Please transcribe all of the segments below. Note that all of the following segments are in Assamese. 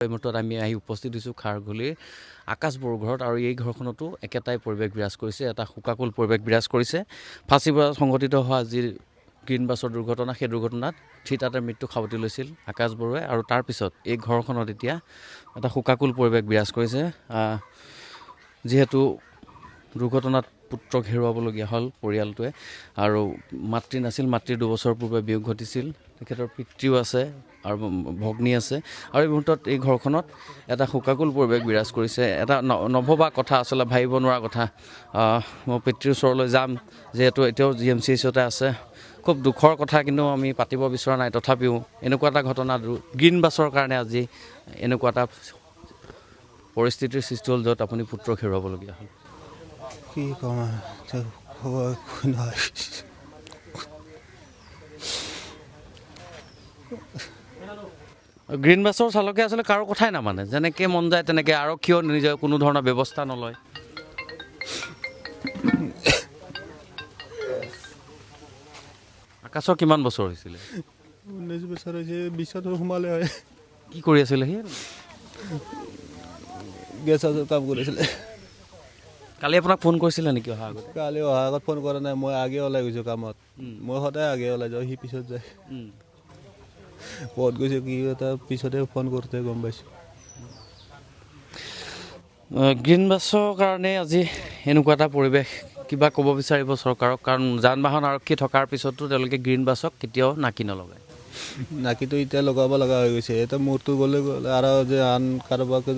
এই মুহূৰ্তত আমি আহি উপস্থিত হৈছোঁ খাৰঘুলিৰ আকাশ বড়োৰ ঘৰত আৰু এই ঘৰখনতো একেটাই পৰিৱেশ বিৰাজ কৰিছে এটা শোকাকুল পৰিৱেশ বিৰাজ কৰিছে ফাঁচীবজাৰত সংঘটিত হোৱা যি গ্ৰীণ বাছৰ দুৰ্ঘটনা সেই দুৰ্ঘটনাত থিতাতে মৃত্যু সাৱটি লৈছিল আকাশ বড়োৱে আৰু তাৰ পিছত এই ঘৰখনত এতিয়া এটা শোকাকুল পৰিৱেশ বিৰাজ কৰিছে যিহেতু দুৰ্ঘটনাত পুত্ৰক হেৰুৱাবলগীয়া হ'ল পৰিয়ালটোৱে আৰু মাতৃ নাছিল মাতৃৰ 2 বছৰ পূৰ্বে বিয়োগ ঘটিছিল তেখেতৰ পিতৃও আছে আৰু ভগ্নী আছে আৰু এই মুহূৰ্তত এই ঘৰখনত এটা শোকাকুল পৰিৱেশ বিৰাজ কৰিছে এটা নভবা কথা আচলতে ভাবিব নোৱাৰা কথা মই পিতৃৰ ওচৰলৈ যাম যিহেতু এতিয়াও GMCHতে আছে খুব দুখৰ কথা কিন্তু আমি পাতিব বিচৰা নাই তথাপিও এনেকুৱা এটা ঘটনা গ্ৰীণ বাছৰ কাৰণে আজি এনেকুৱা এটা পৰিস্থিতিৰ সৃষ্টি হ'ল য'ত আপুনি পুত্ৰক হেৰুৱাবলগীয়া হ'ল কি কম গ্ৰীণ বাছৰ চালকে আচলতে কাৰো কথাই নামানে যেনেকৈ মন যায় তেনেকৈ আৰক্ষীয়েও নিজৰ কোনো ধৰণৰ ব্যৱস্থা নলয় আকাশৰ কিমান বছৰ হৈছিলে 19 বছৰ হৈছে 20ত সোমালে হয় কি কৰি আছিলে সি গেছৰ কাম কৰিছিলে কালি আপোনাক ফোন কৰিছিলে নেকি অহা আগতে কালি অহা আগত ফোন কৰা নাই মই আগে ওলাই গৈছোঁ কামত মই সদায় আগে ওলাই যাওঁ সি পিছত যায় ক'ত গৈছে কি এটা পিছতে ফোন কৰোঁতে গম পাইছোঁ গ্ৰীণ বাছৰ কাৰণে আজি এনেকুৱা এটা পৰিৱেশ কিবা ক'ব বিচাৰিব চৰকাৰক কাৰণ যান বাহন আৰক্ষী থকাৰ পিছতো তেওঁলোকে গ্ৰীণ বাছক কেতিয়াও নাকি নলগায় নাকিটো এতিয়া লগাব লগা হৈ গৈছে এটা মোৰটো গ'লে আৰু যে আন কাৰোবাকে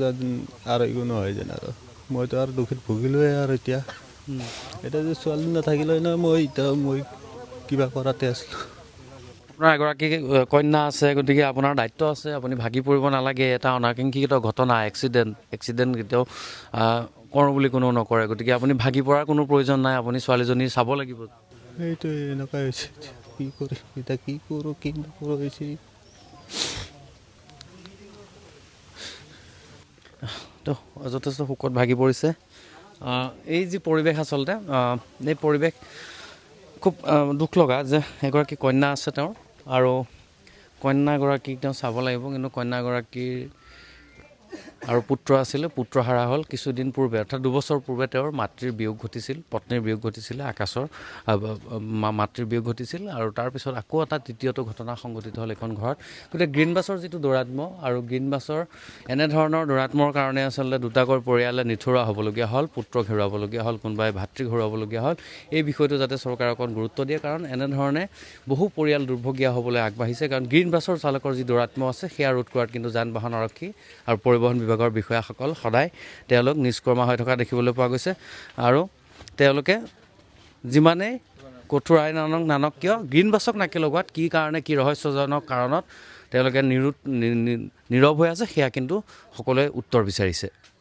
আৰু একো নহয় যেন আৰু মইতো আৰু দুখীত ভুগিলোৱে আৰু এতিয়া যে ছোৱালী নাথাকিলে ন মই কিবা কৰাতে আছিলোঁ আপোনাৰ এগৰাকী কন্যা আছে গতিকে আপোনাৰ দায়িত্ব আছে আপুনি ভাগি পৰিব নালাগে এটা অনাকাংক্ষিত ঘটনা এক্সিডেণ্ট কেতিয়াও কৰোঁ বুলি কোনো নকৰে গতিকে আপুনি ভাগি পৰাৰ কোনো প্ৰয়োজন নাই আপুনি ছোৱালীজনী চাব লাগিব সেইটোৱে এনেকুৱাই হৈছে কি কৰি এতিয়া কি কৰোঁ কি নকৰোঁ হৈছে তো যথেষ্ট শোকত ভাগি পৰিছে এই যি পৰিৱেশ আচলতে এই পৰিৱেশ খুব দুখ লগা যে এগৰাকী কন্যা আছে তেওঁৰ আৰু কন্যাগৰাকীক তেওঁ চাব লাগিব কিন্তু কন্যাগৰাকীৰ আৰু পুত্ৰ আছিলে পুত্ৰ হাৰা হ'ল কিছুদিন পূৰ্বে অৰ্থাৎ 2 বছৰ পূৰ্বে তেওঁৰ মাতৃৰ বিয়োগ ঘটিছিল পত্নীৰ বিয়োগ ঘটিছিলে আকাশৰ মাতৃৰ বিয়োগ ঘটিছিল আৰু তাৰপিছত আকৌ এটা তৃতীয়টো ঘটনা সংঘটিত হ'ল এখন ঘৰত গতিকে গ্ৰীণ বাছৰ যিটো দৌৰাত্ম্য আৰু গ্ৰীণ বাছৰ এনেধৰণৰ দৌৰাত্ম্যৰ কাৰণে আচলতে দুটাকৈ পৰিয়ালে নিথৰুৱা হ'বলগীয়া হ'ল পুত্ৰক হেৰুৱাবলগীয়া হ'ল কোনোবাই ভাতৃক হেৰুৱাবলগীয়া হ'ল এই বিষয়টো যাতে চৰকাৰে অকণ গুৰুত্ব দিয়ে কাৰণ এনেধৰণে বহু পৰিয়াল দুৰ্ভগীয়া হ'বলৈ আগবাঢ়িছে কাৰণ গ্ৰীণ বাছৰ চালকৰ যি দৌৰাত্ম্য আছে সেয়া ৰোধ কৰাত কিন্তু যান বাহন আৰক্ষী আৰু পৰিবহণ বিভাগৰ বিষয়াসকল সদায় তেওঁলোক নিষ্কৰ্মা হৈ থকা দেখিবলৈ পোৱা গৈছে আৰু তেওঁলোকে যিমানেই কঠোৰ আইন নানক কিয় গ্ৰীণ বাছক নাকি লগোৱাত কি কাৰণে কি ৰহস্যজনক কাৰণত তেওঁলোকে নীৰৱ হৈ আছে সেয়া কিন্তু সকলোৱে উত্তৰ বিচাৰিছে